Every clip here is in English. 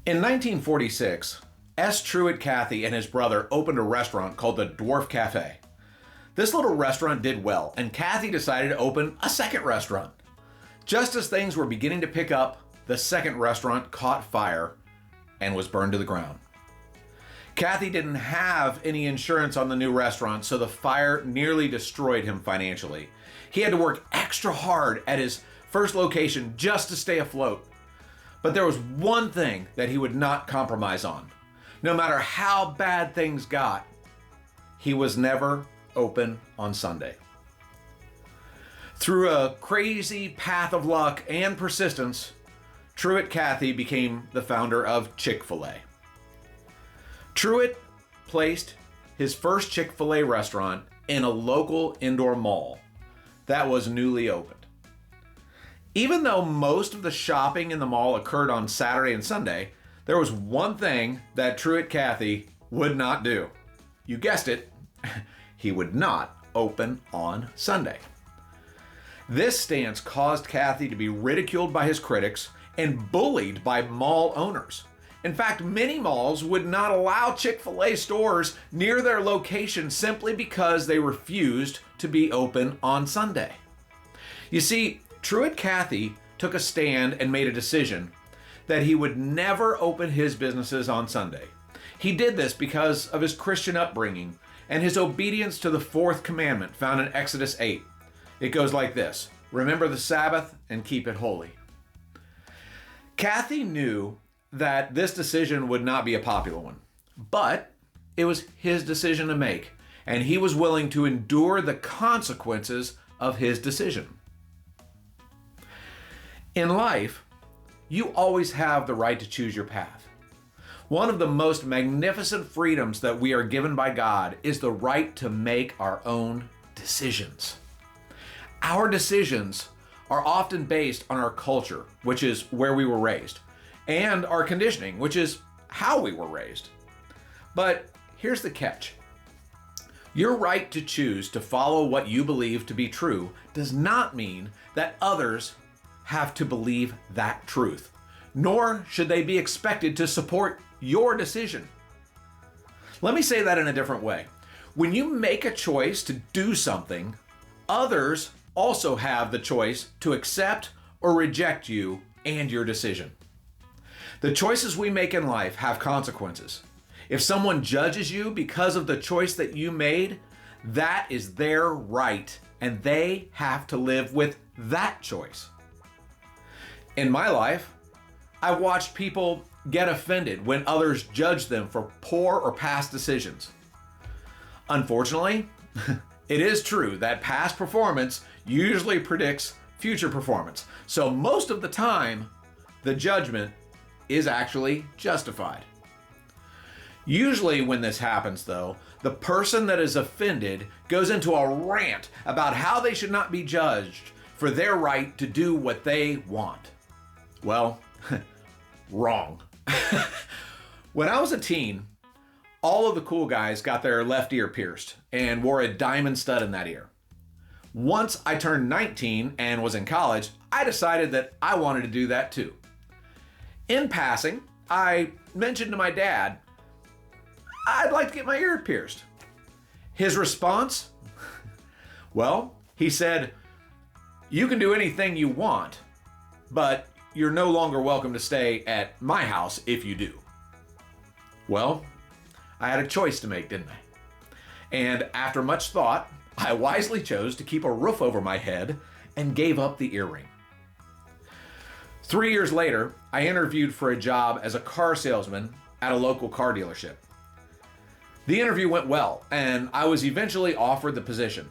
In 1946, S. Truett Cathy and his brother opened a restaurant called the Dwarf Cafe. This little restaurant did well, and Cathy decided to open a second restaurant. Just as things were beginning to pick up, the second restaurant caught fire and was burned to the ground. Cathy didn't have any insurance on the new restaurant, so the fire nearly destroyed him financially. He had to work extra hard at his first location just to stay afloat. But there was one thing that he would not compromise on. No matter how bad things got, he was never open on Sunday. Through a crazy path of luck and persistence, Truett Cathy became the founder of Chick-fil-A. Truett placed his first Chick-fil-A restaurant in a local indoor mall that was newly opened. Even though most of the shopping in the mall occurred on Saturday and Sunday, there was one thing that Truett Cathy would not do. You guessed it, he would not open on Sunday. This stance caused Cathy to be ridiculed by his critics and bullied by mall owners. In fact, many malls would not allow Chick-fil-A stores near their location simply because they refused to be open on Sunday. You see, Truett Cathy took a stand and made a decision that he would never open his businesses on Sunday. He did this because of his Christian upbringing and his obedience to the fourth commandment found in Exodus 8. It goes like this: remember the Sabbath and keep it holy. Cathy knew that this decision would not be a popular one, but it was his decision to make, and he was willing to endure the consequences of his decision. In life, you always have the right to choose your path. One of the most magnificent freedoms that we are given by God is the right to make our own decisions. Our decisions are often based on our culture, which is where we were raised, and our conditioning, which is how we were raised. But here's the catch. Your right to choose to follow what you believe to be true does not mean that others have to believe that truth, nor should they be expected to support your decision. Let me say that in a different way. When you make a choice to do something, others also have the choice to accept or reject you and your decision. The choices we make in life have consequences. If someone judges you because of the choice that you made, that is their right, and they have to live with that choice. In my life, I've watched people get offended when others judge them for poor or past decisions. Unfortunately, it is true that past performance usually predicts future performance. So most of the time, the judgment is actually justified. Usually when this happens, though, the person that is offended goes into a rant about how they should not be judged for their right to do what they want. Well, wrong. When I was a teen, all of the cool guys got their left ear pierced and wore a diamond stud in that ear. Once I turned 19 and was in college, I decided that I wanted to do that too. In passing, I mentioned to my dad, I'd like to get my ear pierced. His response? Well, he said, you can do anything you want, but you're no longer welcome to stay at my house if you do. Well, I had a choice to make, didn't I? And after much thought, I wisely chose to keep a roof over my head and gave up the earring. 3 years later, I interviewed for a job as a car salesman at a local car dealership. The interview went well, and I was eventually offered the position.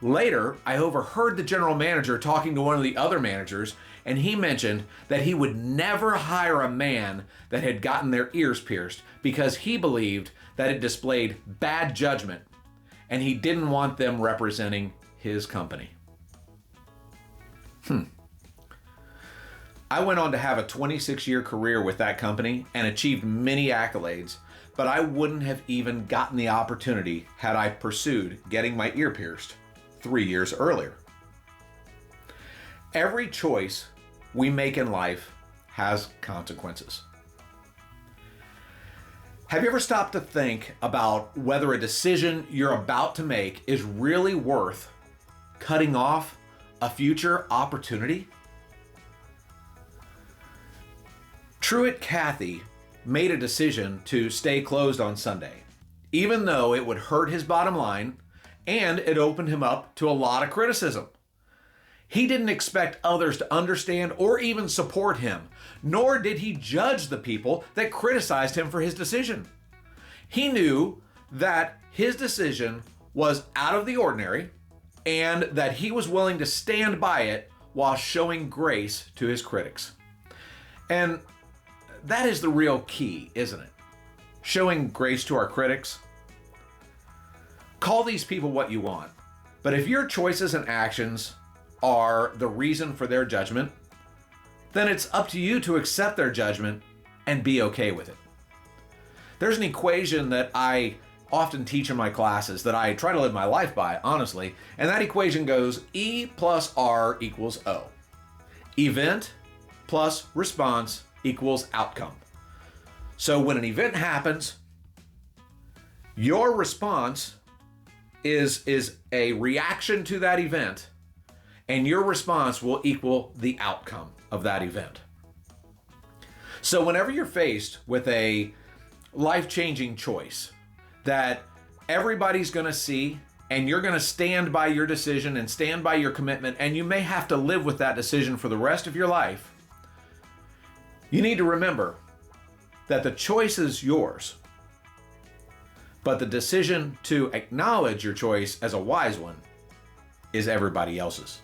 Later, I overheard the general manager talking to one of the other managers, and he mentioned that he would never hire a man that had gotten their ears pierced because he believed that it displayed bad judgment, and he didn't want them representing his company. I went on to have a 26-year career with that company and achieved many accolades, but I wouldn't have even gotten the opportunity had I pursued getting my ear pierced 3 years earlier. Every choice we make in life has consequences. Have you ever stopped to think about whether a decision you're about to make is really worth cutting off a future opportunity? Truett Cathy made a decision to stay closed on Sunday, even though it would hurt his bottom line and it opened him up to a lot of criticism. He didn't expect others to understand or even support him, nor did he judge the people that criticized him for his decision. He knew that his decision was out of the ordinary and that he was willing to stand by it while showing grace to his critics. And that is the real key, isn't it? Showing grace to our critics. Call these people what you want, but if your choices and actions are the reason for their judgment, then it's up to you to accept their judgment and be okay with it. There's an equation that I often teach in my classes that I try to live my life by, honestly, and that equation goes E plus R equals O. Event plus response equals outcome. So when an event happens, your response is a reaction to that event, and your response will equal the outcome of that event. So whenever you're faced with a life-changing choice that everybody's going to see, and you're going to stand by your decision and stand by your commitment, and you may have to live with that decision for the rest of your life, you need to remember that the choice is yours, but the decision to acknowledge your choice as a wise one is everybody else's.